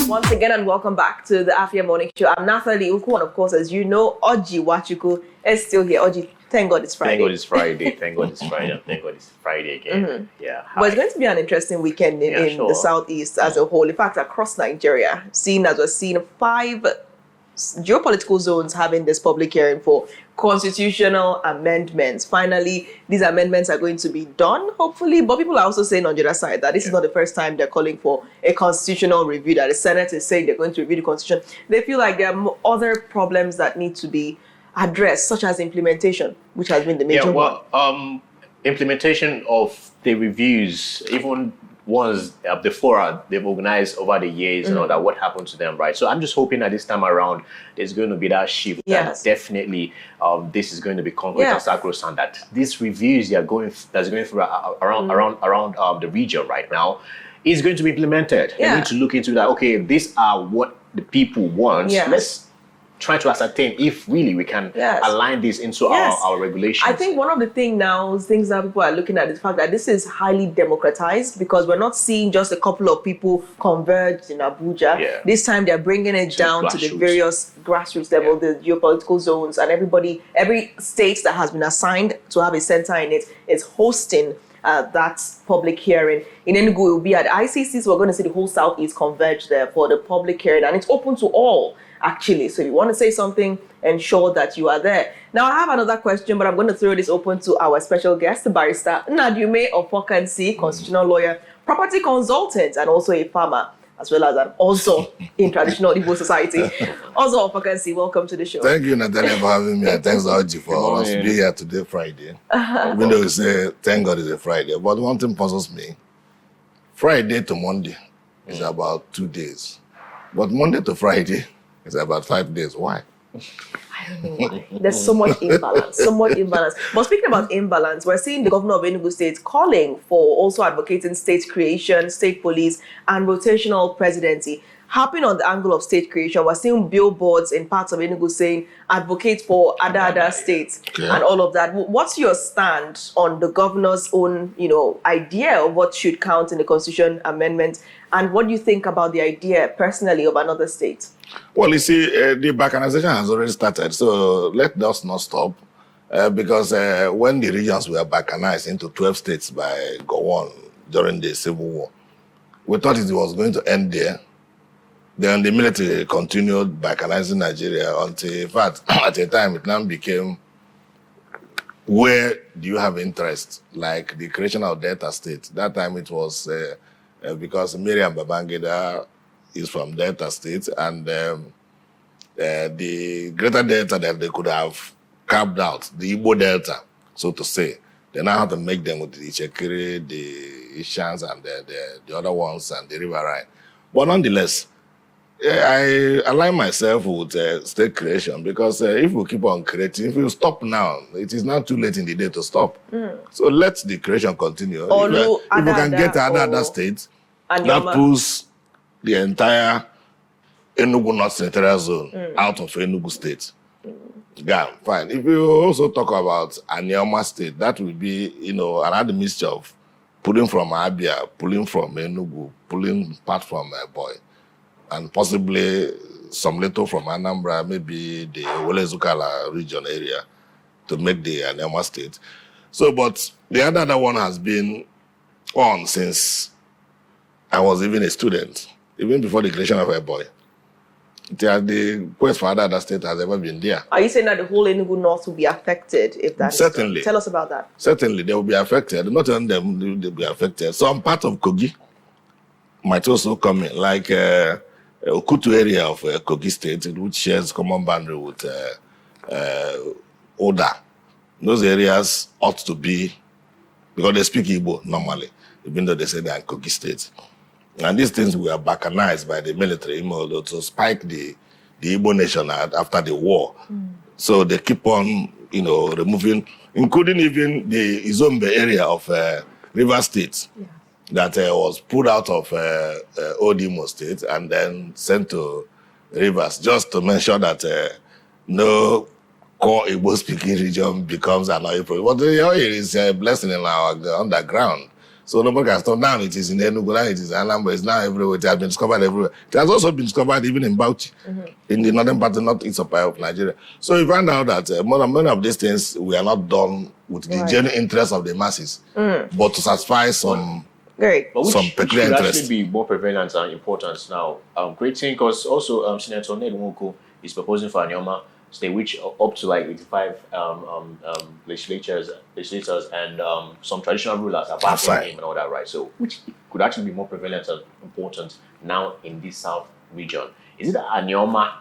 Once again, and welcome back to the Afia Morning Show. I'm Nnadiume Awforkansi, and of course, as you know, Oji Wachuku is still here. Oji, thank God it's Friday. Thank God it's Friday. Thank God it's Friday. And thank God it's Friday again. Mm-hmm. Yeah. But it's going to be an interesting weekend in the Southeast as a whole. In fact, across Nigeria, seeing as we're seeing 5 geopolitical zones having this public hearing for constitutional amendments. Finally, these amendments are going to be done, hopefully. But people are also saying on the other side that this is not the first time they're calling for a constitutional review, that the Senate is saying they're going to review the Constitution. They feel like there are other problems that need to be addressed, such as implementation, which has been the major one. Implementation of the reviews, even ones the fora they've organized over the years and all that, what happened to them, right? So I'm just hoping that this time around there's going to be that shift. Yes. That definitely this is going to be concrete and sacrosanct, that these reviews that's going through around the region right now is going to be implemented. They need to look into that. Okay, these are what the people want. Let's try to ascertain if really we can align this into our regulations. I think one of the things that people are looking at is the fact that this is highly democratized, because we're not seeing just a couple of people converge in Abuja. Yeah. This time they're bringing it down to the various grassroots level, the geopolitical zones, and every state that has been assigned to have a center in it is hosting that public hearing. In Enugu, it will be at ICC, so we're going to see the whole Southeast converge there for the public hearing, and it's open to all, actually. So if you want to say something, ensure that you are there. Now, I have another question, but I'm going to throw this open to our special guest, the barrister Nnadiume Awforkansi, constitutional lawyer, property consultant, and also a farmer, as well as also in traditional Igbo society. Also, Awforkansi, welcome to the show. Thank you, Natalia, for having me, and thanks, Oji, for us being here today, Friday. Even though we say, thank God it's a Friday, but one thing puzzles me. Friday to Monday is about 2 days, but Monday to Friday is about 5 days. Why? I don't know why. There's so much imbalance, But speaking about imbalance, we're seeing the governor of Enugu State calling for also advocating state creation, state police, and rotational presidency. Happening on the angle of state creation, we're seeing billboards in parts of Enugu saying advocate for other states and all of that. What's your stand on the governor's own, idea of what should count in the constitution amendment? And what do you think about the idea personally of another state? Well, you see, the balkanization has already started, so let us not stop. Because when the regions were balkanized into 12 states by Gowon during the Civil War, we thought it was going to end there. Then the military continued balkanizing Nigeria until, in fact, at a time it now became, where do you have interest? Like the creation of Delta State. That time it was because Miriam Babangida is from Delta State, and the greater Delta that they could have carved out, the Igbo Delta, so to say, they now have to make them with the Ichekiri, the Ishans, and the other ones, and the Riverine. But nonetheless, I align myself with state creation, because if we keep on creating, if we stop now, it is now too late in the day to stop. So let the creation continue. If we can get other states, that pulls the entire Enugu North Senatorial Zone out of Enugu State. Yeah, fine. If you also talk about Nnadiume State, that will be, another mixture of pulling from Abia, pulling from Enugu, pulling part from Boy, and possibly some little from Anambra, maybe the Wole-Zukala region area, to make the Nnadiume State. So, but the other one has been on since I was even a student, even before the creation of Boy. The quest for other state has ever been there. Are you saying that the whole Enugu North will be affected if that Certainly. Tell us about that. Certainly, they will be affected. Not only them, they will be affected. Some part of Kogi might also come in, like Okutu area of Kogi State, which shares common boundary with Oda. Those areas ought to be, because they speak Igbo normally, even though they say they are in Kogi State. And these things were balkanized by the military in order to spike the Igbo nation after the war. So they keep on, removing, including even the Izombe area of River State that was pulled out of Odimo State and then sent to Rivers, just to make sure that no core Igbo-speaking region becomes an oil problem. But the oil is a blessing in our underground. So nobody can stop. Now it is in Enugu, now it is in Anambra, it's now everywhere. It has been discovered everywhere. It has also been discovered even in Bauchi, in the northern part, northeast of Nigeria. So you find out that many of these things we are not done with the genuine interest of the masses, but to satisfy some peculiar should interest. Actually be more prevalent and important now. Great thing, because also Senator Nnadiume Awforkansi is proposing for Nnadiume State, which up to like 85 legislators and some traditional rulers are backing him and all that, right? So, which could actually be more prevalent and important now in this South region? Is it Nnadiume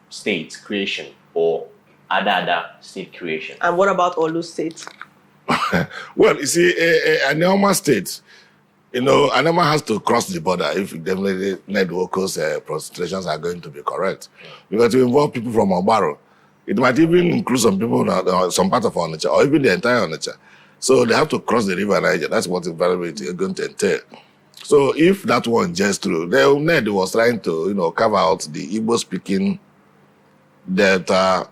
State creation or other state creation? And what about Olu State? Well, you see, Nnadiume State, Nnadiume has to cross the border if definitely Nnadiume's concentrations are going to be correct. Because to involve people from Obaro, it might even include some people, some part of Onitsha, or even the entire Onitsha. So they have to cross the river Niger. That's what the environment is going to entail. So if that one gets through, Ned was trying to, carve out the Igbo-speaking Delta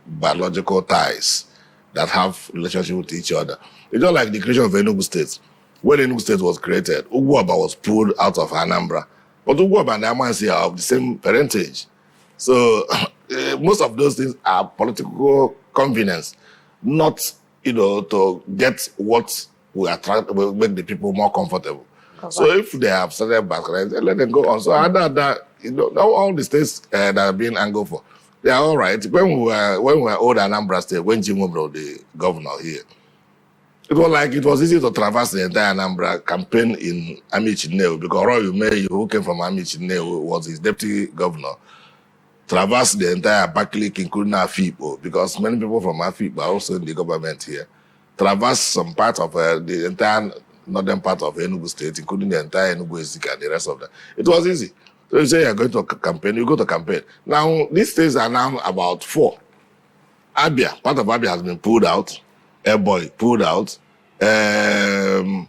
biological ties that have relationship with each other. It's not like the creation of Enugu State. When Enugu State was created, Ugwuaba was pulled out of Anambra. But Ugwuaba and Amansi are of the same parentage. So most of those things are political convenience, not, to get what will make the people more comfortable. So if they have started background, let them go on. So all the states that are being angled for, they are all right. When we were old Anambra State, when Jimobro, the governor here, it was easy to traverse the entire Anambra campaign in Amichinewu, because Roy Umeyi, who came from Amichinewu, was his deputy governor, traversed the entire Abakaliki, including Afia, because many people from Afia are also in the government here, traversed some part of the entire northern part of Enugu State, including the entire Enugu Ezika and the rest of that. It was easy. So you say you're going to campaign, you go to campaign. Now, these states are now about 4. Abia, part of Abia has been pulled out. Airboy pulled out. At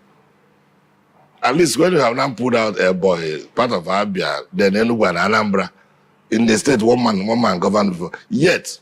least when you have now pulled out Airboy, part of Abia, then Enugu and Anambra, in the state, one man governed before. Yet,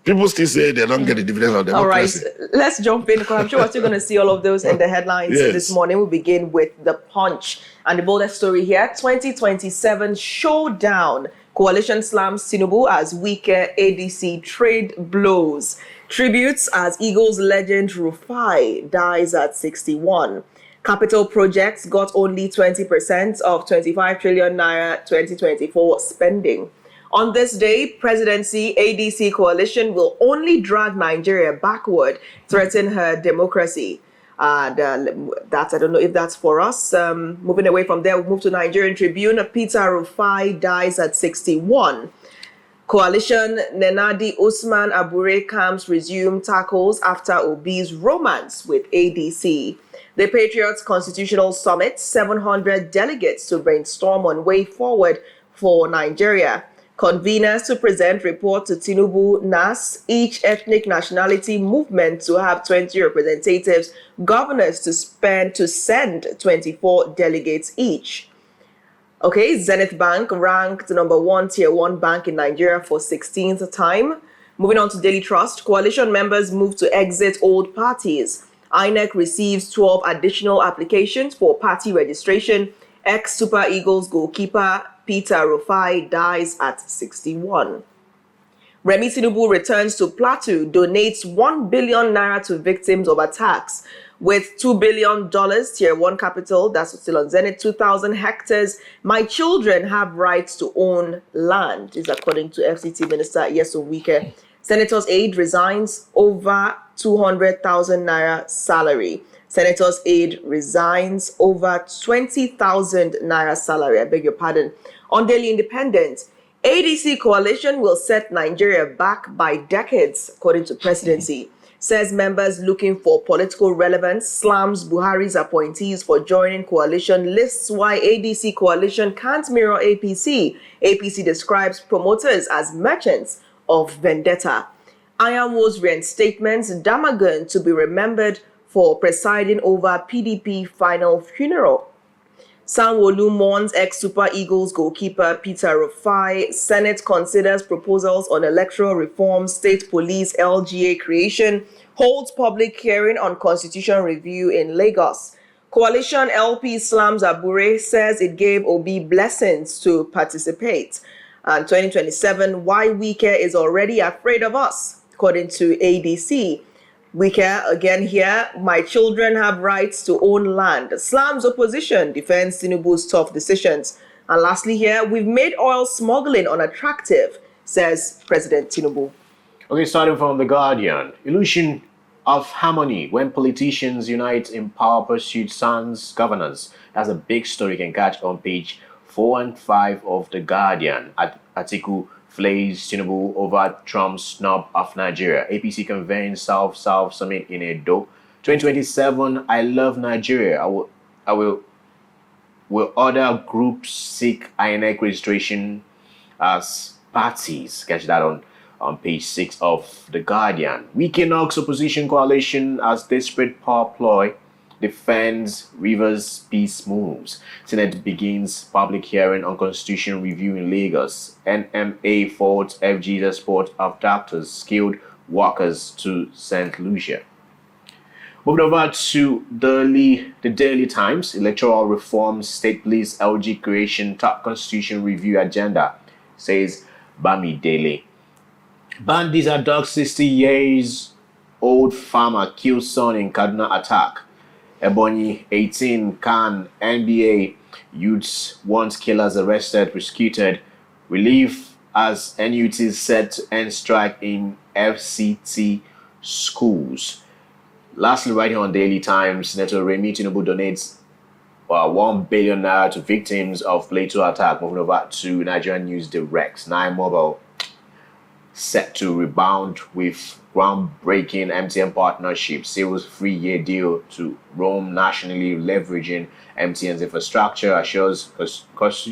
people still say they don't get the dividends of democracy. All right, let's jump in, because I'm sure we're still going to see all of those in the headlines this morning. We'll begin with the Punch. And the boldest story here, 2027 showdown. Coalition slams Tinubu as weaker ADC trade blows. Tributes as Eagles legend Rufai dies at 61. Capital projects got only 20% of 25 trillion naira 2024 spending. On this day, Presidency ADC coalition will only drag Nigeria backward, threaten her democracy. I don't know if that's for us. Moving away from there, we'll move to Nigerian Tribune. Peter Rufai dies at 61. Coalition Nenadi Usman Abure camps resume tackles after Obi's romance with ADC. The Patriots Constitutional Summit, 700 delegates to brainstorm on way forward for Nigeria. Conveners to present report to Tinubu NAS, each ethnic nationality movement to have 20 representatives, governors to send 24 delegates each. Okay, Zenith Bank ranked the number 1 tier 1 bank in Nigeria for 16th time. Moving on to Daily Trust, coalition members move to exit old parties. INEC receives 12 additional applications for party registration. Ex-Super Eagles goalkeeper Peter Rufai dies at 61. Remi Tinubu returns to Plateau, donates 1 billion naira to victims of attacks. With $2 billion tier 1 capital, that's still on Zenith, 2,000 hectares. My children have rights to own land, is according to FCT Minister Nyesom Wike. Senator's aide resigns over 200,000 naira salary. Senator's aide resigns over 20,000 naira salary. I beg your pardon. On Daily Independent, ADC coalition will set Nigeria back by decades, according to Presidency. Says members looking for political relevance, slams Buhari's appointees for joining coalition, lists why ADC coalition can't mirror APC. APC describes promoters as merchants of vendetta. Iwuanyawu's reinstatement, Damagun to be remembered for presiding over PDP final funeral. Sanwo-Olu mourns ex-Super Eagles goalkeeper Peter Rufai. Senate considers proposals on electoral reform. State Police LGA creation. Holds public hearing on constitution review in Lagos. Coalition LP slams Abure, says it gave Obi blessings to participate. And 2027, why Wike is already afraid of us, according to ADC. Wike, again here, my children have rights to own land. Slams opposition, defends Tinubu's tough decisions. And lastly here, we've made oil smuggling unattractive, says President Tinubu. Okay, starting from The Guardian. Illusion of harmony when politicians unite in power pursuit sans governance. That's a big story you can catch on page 4 and 5 of The Guardian. Article flays Tinubu over Trump's snub of Nigeria. APC convenes South Summit in Edo. 2027, I love Nigeria. I will order groups seek INEC registration as parties. Catch that on page 6 of The Guardian. Wike knocks opposition coalition as desperate power ploy defends Rivers peace moves. Senate begins public hearing on constitution review in Lagos. NMA faults FG's export of doctors, skilled workers to St. Lucia. Moving over to the Daily Times. Electoral reforms, state police, LG creation, top constitution review agenda, says Bami Daily. Bandits abduct 60 years old farmer kills son in Kaduna attack. Ebonyi 18 Khan NBA youths want killers arrested, prosecuted. Relief as NUT is set to end strike in FCT schools. Lastly, right here on Daily Times, Senator Remi Tinubu donates 1 billion naira to victims of Plateau attack. Moving over to Nigerian News Direct. 9 Mobile set to rebound with groundbreaking MTN partnership, seals 3-year deal to roam nationally, leveraging MTN's infrastructure, assures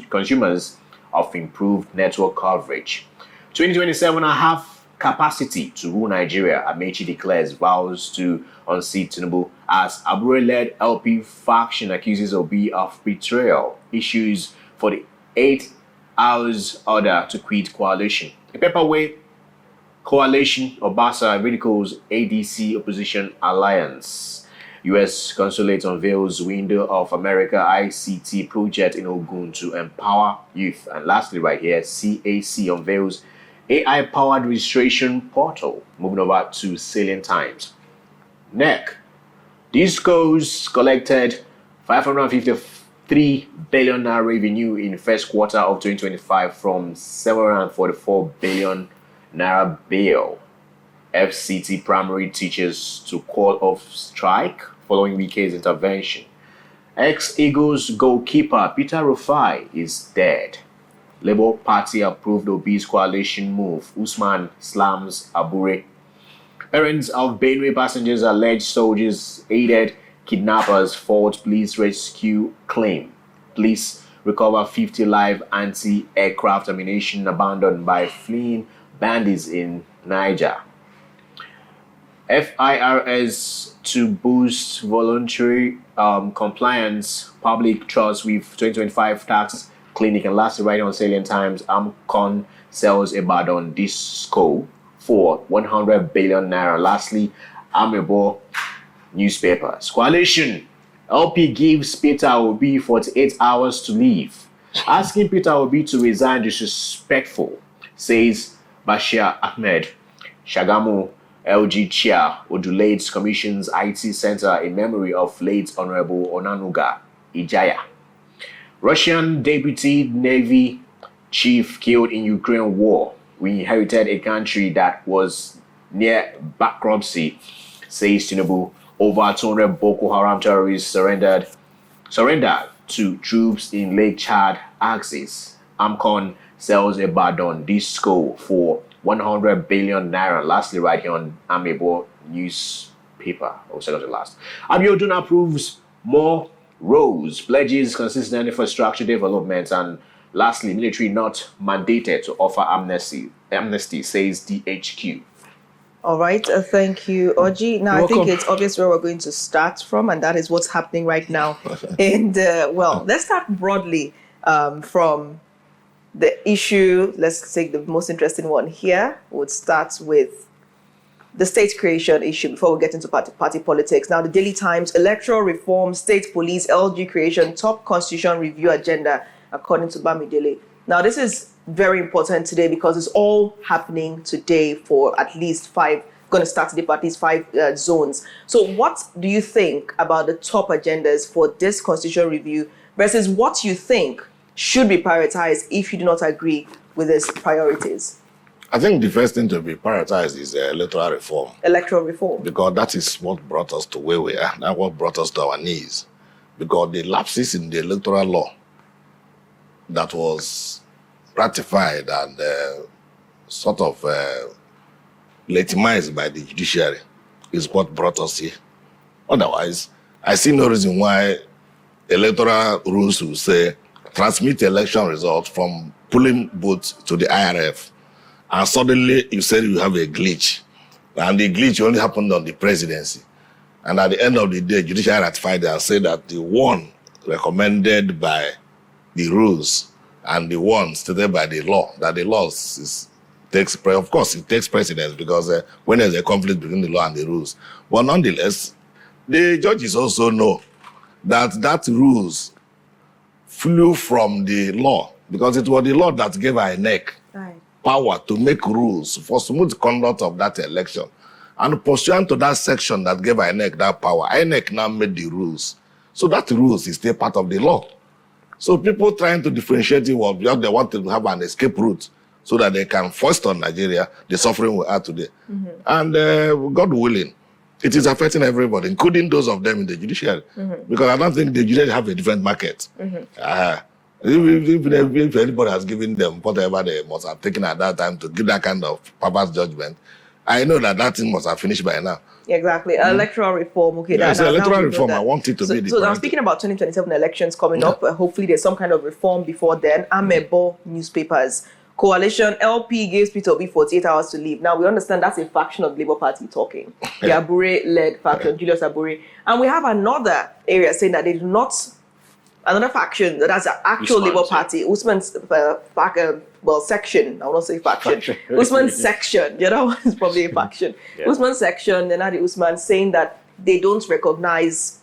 consumers of improved network coverage. 2027 I have capacity to rule Nigeria, Amechi declares, vows to unseat Tinubu as Abure-led LP faction accuses Obi of betrayal, issues for the 8 hours order to quit coalition. A paperweight coalition, Obasa ridicules ADC opposition alliance. U.S. consulate unveils window of America ICT project in Ogun to empower youth. And lastly, right here, CAC unveils AI-powered registration portal. Moving over to Salient Times. NEC. Discos collected 553 billion naira revenue in first quarter of 2025 from 744 billion naira bail. FCT primary teachers to call off strike following Wike's intervention. Ex-Eagles goalkeeper Peter Rufai is dead. Labour Party approved Obi's coalition move. Usman slams Abure. Parents of Benue passengers alleged soldiers aided kidnappers fault police rescue claim. Police recover 50 live anti-aircraft ammunition abandoned by fleeing bandits in Niger. FIRS to boost voluntary compliance, public trust with 2025 tax clinic. And lastly, right on Salient Times, Amcon sells Ibadan Disco for 100 billion naira. Lastly, Amiable newspapers. Coalition LP gives Peter Obi 48 hours to leave. Asking Peter Obi to resign disrespectful, says Bashir Ahmed. Shagamu LG Chair Odulates commissions IT Center in memory of late Honorable Onanuga Ijaya. Russian Deputy Navy Chief killed in Ukraine war. We inherited a country that was near bankruptcy, says Tinubu. Over 200 Boko Haram terrorists surrendered to troops in Lake Chad axis. Amcon sells Ibadan Disco for 100 billion naira. Lastly, right here on Amiable newspaper, or second to last. Abiodun approves more roads, pledges consistent infrastructure development, and lastly, military not mandated to offer amnesty, says DHQ. All right, thank you, Oji. Now, I think it's obvious where we're going to start from, and that is what's happening right now. And, let's start broadly from the issue. Let's take the most interesting one here. We'll start with the state creation issue before we get into party politics. Now, the Daily Times, electoral reform, state police, LG creation, top constitution review agenda, according to Bamidele. Now, this is very important today because it's all happening today for at least 5, going to start today for at least 5 zones. So what do you think about the top agendas for this constitutional review versus what you think should be prioritized if you do not agree with these priorities? I think the first thing to be prioritized is electoral reform. Electoral reform. Because that is what brought us to where we are, and what brought us to our knees. Because the lapses in the electoral law that was ratified and sort of legitimized by the judiciary is what brought us here. Otherwise, I see no reason why electoral rules will say transmit election results from polling booth to the IRF. And suddenly you said you have a glitch. And the glitch only happened on the presidency. And at the end of the day, judiciary ratified and said that the one recommended by the rules and the one stated by the law, that the law takes precedence because when there's a conflict between the law and the rules. But nonetheless, the judges also know that rules flew from the law because it was the law that gave INEC power to make rules for smooth conduct of that election. And pursuant to that section that gave INEC that power, INEC now made the rules. So that rules is still part of the law. So people trying to differentiate it, well, because they want to have an escape route so that they can foist on Nigeria the suffering we are today. And God willing, it is affecting everybody, including those of them in the judiciary. Because I don't think the judiciary have a different market. If anybody has given them whatever they must have taken at that time to give that kind of purpose judgment, I know that thing must have finished by now. Exactly. Electoral reform. Okay. Yes, electoral reform. I want it to be the So now speaking about 2027 elections coming up, hopefully there's some kind of reform before then. Amebo newspapers. Coalition LP gives Peter Obi 48 hours to leave. Now we understand that's a faction of the Labour Party talking. The Abure-led faction, Julius Abure. And we have another area saying that they do not, another faction that's an actual Labour Party, Usman's section. I will not say faction. Usman's section. The other one is probably a faction. Usman's section, Nnadiume Usman, saying that they don't recognize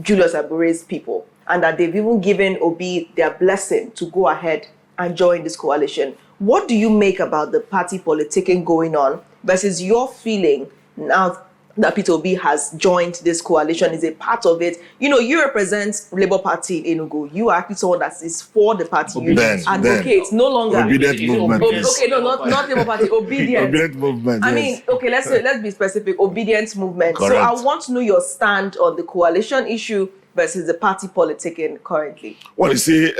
Julius Abure's people and that they've even given Obi their blessing to go ahead and join this coalition. What do you make about the party politicking going on versus your feeling now that Peter Obi has joined this coalition, is a part of it? You know, you represent Labour Party in Enugu. You are actually someone that is for the party. You advocate, no longer obedient movement. Okay, no, not Labour Party, obedient. Obedient movement. I mean, okay, let's be specific. Obedient movement. Correct. So I want to know your stand on the coalition issue versus the party politicking currently. Well, you see,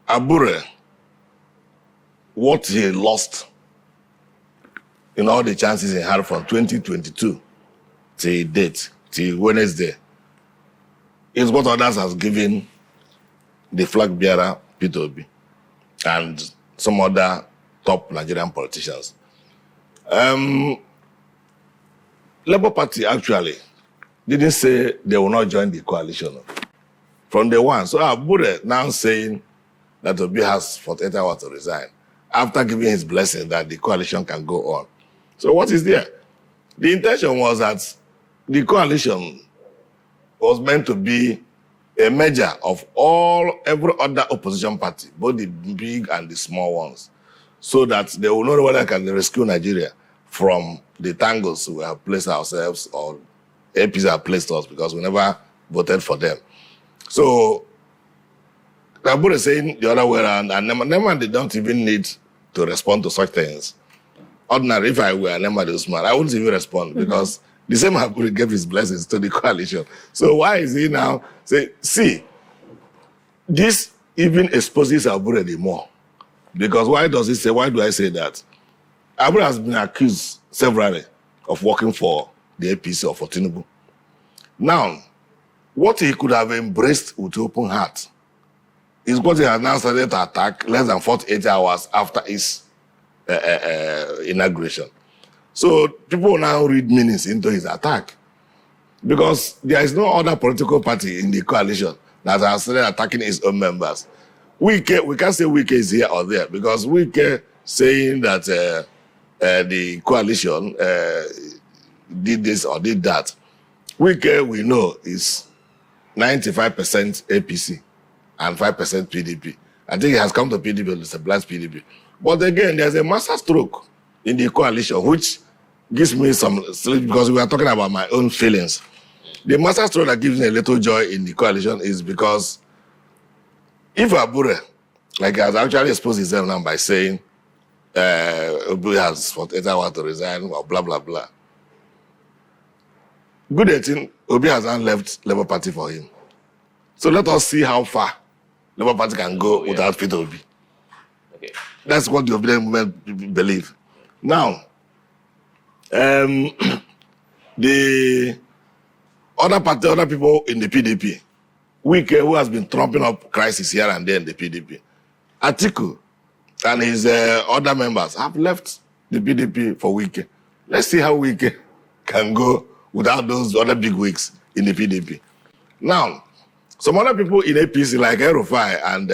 Abure, what he lost in all the chances he had from 2022 till date, till Wednesday, is what others has given the flag bearer, Peter Obi, and some other top Nigerian politicians. Labour Party actually didn't say they will not join the coalition from day one. So Abure now saying that Obi has 48 hours to resign after giving his blessing that the coalition can go on. So what is there? The intention was that the coalition was meant to be a measure of every other opposition party, both the big and the small ones, so that they will know whether they can rescue Nigeria from the tangles we have placed ourselves, or APs have placed us, because we never voted for them. So Abure is saying the other way around, and Nema, they don't even need to respond to such things. Ordinary, if I were Nnadiume Usman, I wouldn't even respond, because the same Abure gave his blessings to the coalition. So why is he now saying, see, this even exposes Abure the more? Because why do I say that? Abure has been accused severally of working for the APC or for Tinubu. Now, what he could have embraced with open heart is what he has now started to attack less than 48 hours after his inauguration. So people now read meanings into his attack, because there is no other political party in the coalition that has started attacking his own members. We can't say Wike is here or there, because Wike saying that the coalition did this or did that. Wike, we know, is 95% APC and 5% PDP. I think he has come to PDP, it's a blast PDP. But again, there's a master stroke in the coalition, which gives me some sleep because we are talking about my own feelings. The master stroke that gives me a little joy in the coalition is because if Abure, like, has actually exposed himself now by saying Obi has 48 hours to resign or blah, blah, blah. Good thing, Obi has not left Labour Party for him. So let us see how far Labour Party can go without Peter Obi. Okay. That's what the Obedient movement believe. Now, the other people in the PDP, Wike, who has been trumping up crisis here and there in the PDP, Atiku and his other members have left the PDP for Wike. Let's see how Wike can go without those other big wigs in the PDP. Now, some other people in APC like Erufai and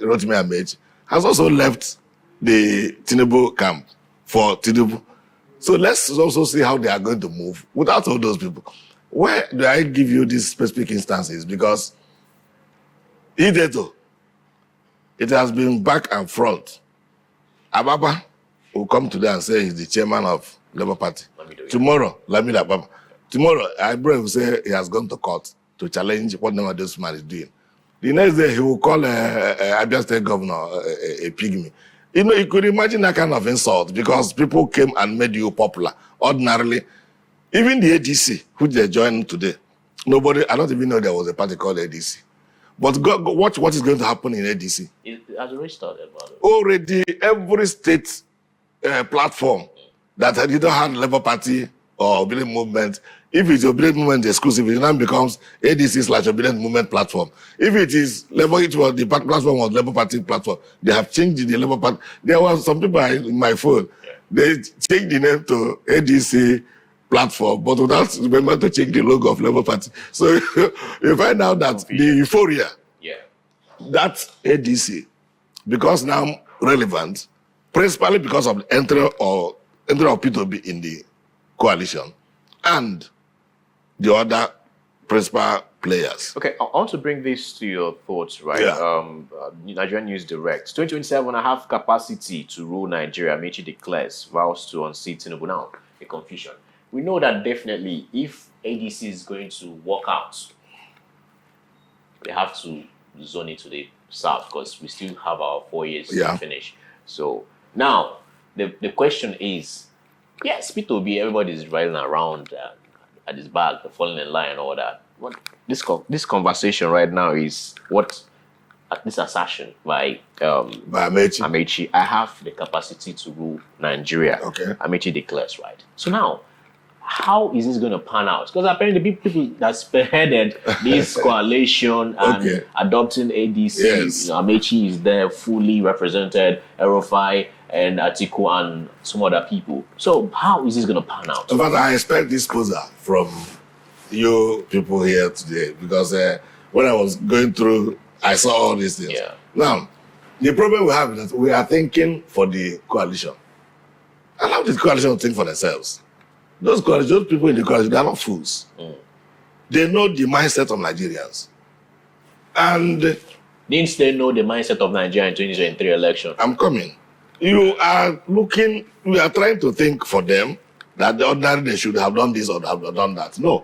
Rotimi Amechi has also left the Tinubu camp for Tinubu. So let's also see how they are going to move without all those people. Why do I give you these specific instances? Because Ideto, it has been back and front. Ababa will come today and say he's the chairman of Labour Party. Tomorrow, Lamida Ababa. Tomorrow, Ibrahim will say he has gone to court to challenge whatever this man is doing. The next day, he will call Abia State Governor a pygmy. You know, you could imagine that kind of insult because people came and made you popular. Ordinarily, even the ADC, which they joined today, I don't even know there was a party called ADC. But watch what is going to happen in ADC. It has already started, brother. Already, every state platform that either had Labour Party or Obedient Movement, if it's Obedient Movement exclusive, it now becomes ADC/Obedient Movement platform. If it is Labour, the platform was Labour Party platform. They have changed the Labour Party. There were some people in my phone, they changed the name to ADC platform, but without remember to change the logo of Labour Party. So you find out that the euphoria, that ADC, because now relevant, principally because of the entry of P2B in the coalition and the other principal players. Okay, I want to bring this to your thoughts, right? Yeah. Nigerian News Direct. 2027, I have capacity to rule Nigeria. Amechi declares, vows to unseat Tinubu. Now, a confusion. We know that definitely if ADC is going to walk out, they have to zone it to the south because we still have our 4 years to finish. So now the question is, yes, P2B, everybody's riding around at his back, falling in line and all that. What this conversation right now is what this assertion by Amechi, I have the capacity to rule Nigeria. Okay. Amechi declares, right? So now, how is this going to pan out? Because apparently the people that spearheaded this coalition and adopting ADC, Amechi is there fully represented, Erufai and Atiku and some other people. So how is this going to pan out? In fact, I expect this closer from you people here today because when I was going through, I saw all these things. Yeah. Now, the problem we have is that we are thinking for the coalition. Allow the coalition to think for themselves. Those people in the coalition, they are not fools. They know the mindset of Nigerians. And didn't they know the mindset of Nigeria in 2023 election? I'm coming. We are trying to think for them that the ordinary they should have done this or have done that. No.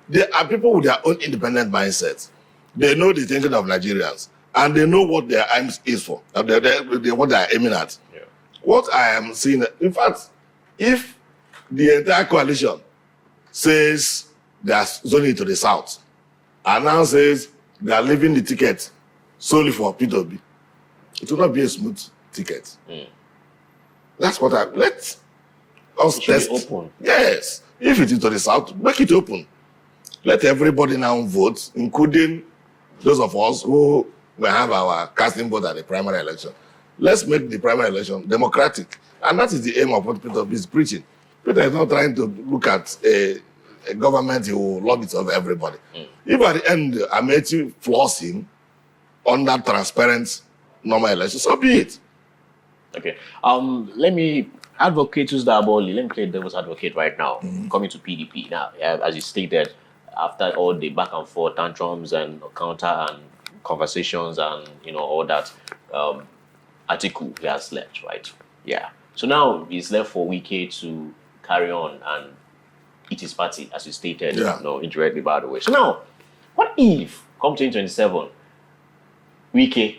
They are people with their own independent mindset. They know the thinking of Nigerians. And they know what their aim is for. What they are aiming at. Yeah. What I am seeing, in fact, if the entire coalition says they are zoning to the south and now says they are leaving the ticket solely for P2B, it will not be a smooth ticket. That's what let us test. Open. Yes. If it is to the south, make it open. Let everybody now vote, including those of us who will have our casting vote at the primary election. Let's make the primary election democratic. And that is the aim of what Peter is preaching. Peter is not trying to look at a government who will lobby of everybody. If at the end, Amechi flaws him on that transparent normal election, so be it. Okay. Let me Advocate Usdaboli, let me play devil's advocate right now, coming to PDP. Now, as you stated, after all the back and forth tantrums and counter and conversations and, all that, Atiku, he has left, right? Yeah. So now he's left for Wike to carry on and eat his party, as you stated, indirectly, by the way. So now, what if, come 2027, Wike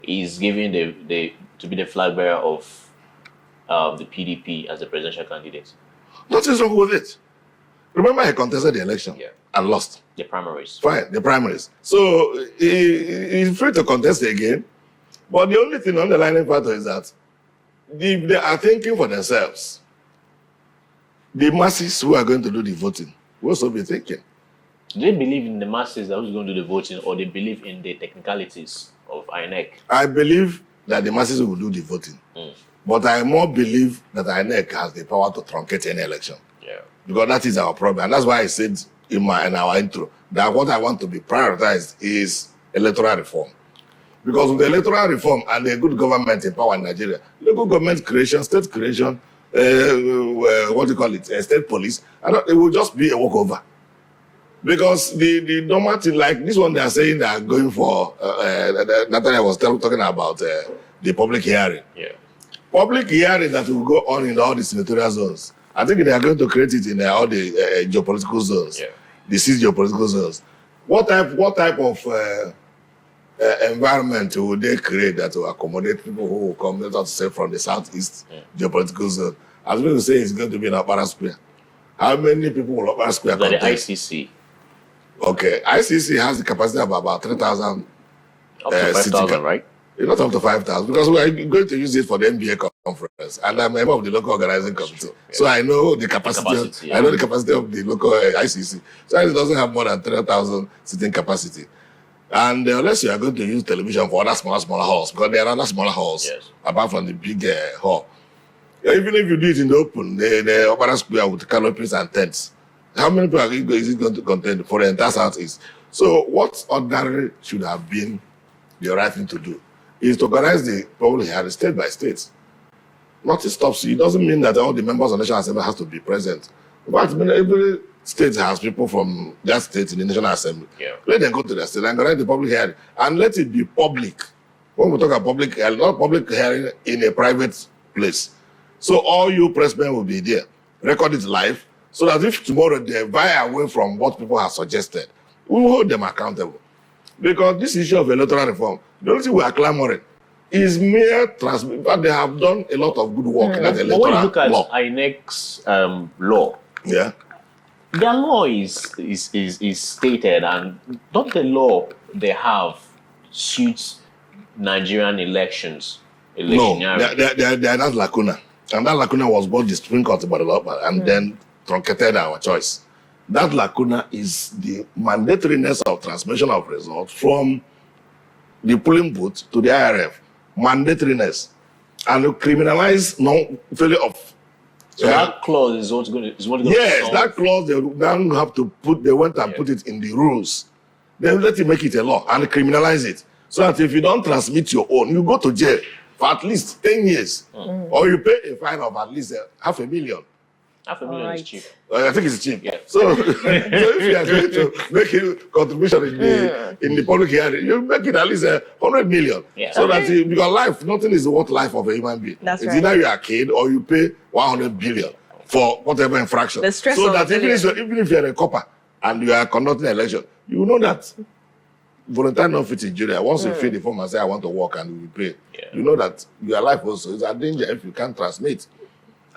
is given to be the flag bearer of the PDP as the presidential candidate? Nothing's wrong with it. Remember, he contested the election and lost. The primaries. Fine, the primaries. So he's free to contest again. But the only thing underlying factor is that if they are thinking for themselves, the masses who are going to do the voting will also be thinking. Do they believe in the masses that who's going to do the voting, or they believe in the technicalities of INEC? I believe that the masses will do the voting. But I more believe that INEC has the power to truncate any election. Yeah. Because that is our problem. And that's why I said in our intro that what I want to be prioritized is electoral reform. Because with the electoral reform and a good government in power in Nigeria, local government creation, state creation, state police, it will just be a walkover. Because the normal thing, like this one they are saying they are going for, Natalia was talking about the public hearing. Yeah. Public hearing that will go on in all the senatorial zones. I think they are going to create it in all the geopolitical zones, the 6 geopolitical zones. What type of environment will they create that will accommodate people who will come, let us say, from the southeast geopolitical zone? As we will say, it's going to be in Barr Square. How many people will Barr Square contest? The ICC. Okay, ICC has the capacity of about 3,000. Up to 5,000, right? Not up to 5,000, because we are going to use it for the NBA conference, and I'm a member of the local organizing committee. So I know the capacity. I know the capacity of the local ICC. So it doesn't have more than 3,000 sitting capacity. And unless you are going to use television for other smaller halls, because there are other smaller halls apart from the big hall. Even if you do it in the open, the Barr Square with canopies and tents, how many people is it going to contain for the entire Southeast? So what ordinarily should have been the right thing to do is to organize the public hearing state by state. Nothing stops you. It doesn't mean that all the members of the National Assembly has to be present. In fact, every state has people from that state in the National Assembly. Let them go to the state and organize the public hearing and let it be public. When we talk about public hearing, not public hearing in a private place. So all you pressmen will be there. Record it live so that if tomorrow they veer away from what people have suggested, we will hold them accountable. Because this issue of electoral reform, the only thing we are clamoring is mere transmission. But they have done a lot of good work in that electoral law. When you look at law. INEC's law, their law is stated, and not the law they have suits Nigerian elections. No, they are not lacuna. And that lacuna was both the Supreme Court about the law and then truncated our choice. That lacuna is the mandatoriness of transmission of results from the polling booth to the IRF. Mandatoriness. And to criminalize non-failure of. So that clause is what's going to Yes, that clause they now have to put, they went and put it in the rules. Then let it make it a law and criminalize it. So that if you don't transmit your own, you go to jail for at least 10 years. Or you pay a fine of at least $500,000. $500,000 is cheap. I think it's cheap. So if you are going to make a contribution in the public hearing, you make it at least 100 million. So that because life, nothing is worth life of a human being. It's either you are killed or you pay 100 billion for whatever infraction. The stress so of that even if you are a copper and you are conducting an election, you know that volunteer non-fit in Nigeria. Once you fill the form and say I want to work and you will pay, you know that your life also is a danger if you can't transmit.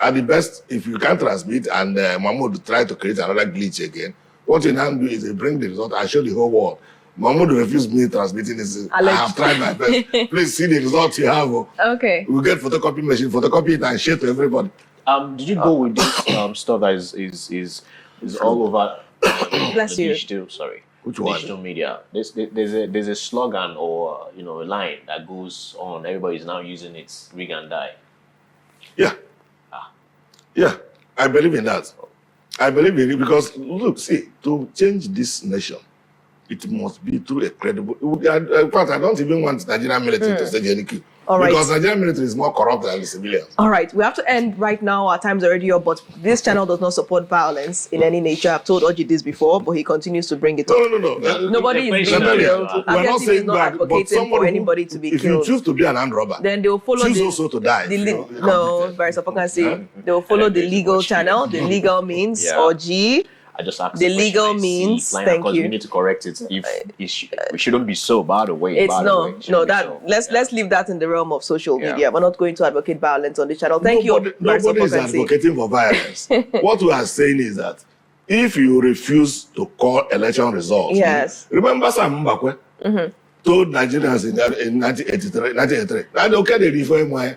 At the best, if you can't transmit and Mahmoud try to create another glitch again, what you now do is they bring the result and show the whole world. Mahmoud refused me transmitting this. I have tried my best. Please see the result you have. Okay. We'll get photocopy machine, photocopy it and share to everybody. Did you go with this stuff that is all over Bless you. digital, sorry. Which one? Digital media. There's a slogan or a line that goes on. Everybody's now using it. Rig and die. Yeah. Yeah, I believe in that. I believe in it because, look, see, to change this nation, it must be through a credible. In fact, I don't even want Nigerian military to stage any coup. All right. Because Nigerian military is more corrupt than the civilians. All right, we have to end right now. Our time's already up, but this channel does not support violence in any nature. I've told Oji this before, but he continues to bring it up. No. Nobody is being killed. We're not saying not that, but advocating for anybody to be if killed. If you choose to be an armed robber, then they will follow choose also to die. No, Barr Afforkansi. They will follow the legal channel. The legal means Oji. I just asked the legal means. Thank you. We need to correct it. If we shouldn't be so bad away. It's let's leave that in the realm of social media. We're not going to advocate violence on the channel. Thank you. Nobody is advocating for violence. What we are saying is that if you refuse to call election results, remember Sam Mbakwe told Nigerians in 1983 that okay, they reform why,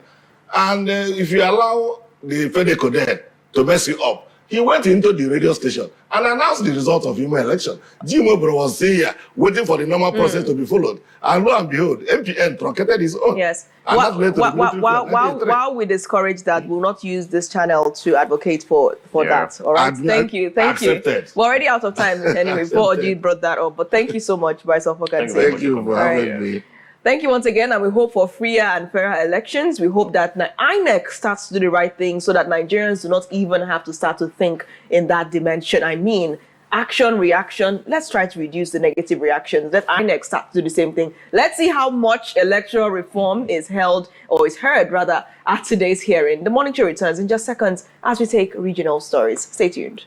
and if you allow the Fedecoded to mess you up. He went into the radio station and announced the result of human election. Jim Obro was here waiting for the normal process to be followed. And lo and behold, MPN truncated his own. Yes. While we discourage that, we'll not use this channel to advocate for that. All right. Thank you. We're already out of time anyway. Before Oji brought that up, but thank you so much, Barr Afforkansi. Thank you for having me. Thank you once again, and we hope for freer and fairer elections. We hope that INEC starts to do the right thing so that Nigerians do not even have to start to think in that dimension. I mean, action, reaction. Let's try to reduce the negative reactions. Let INEC start to do the same thing. Let's see how much electoral reform is heard at today's hearing. The Morning Show returns in just seconds as we take regional stories. Stay tuned.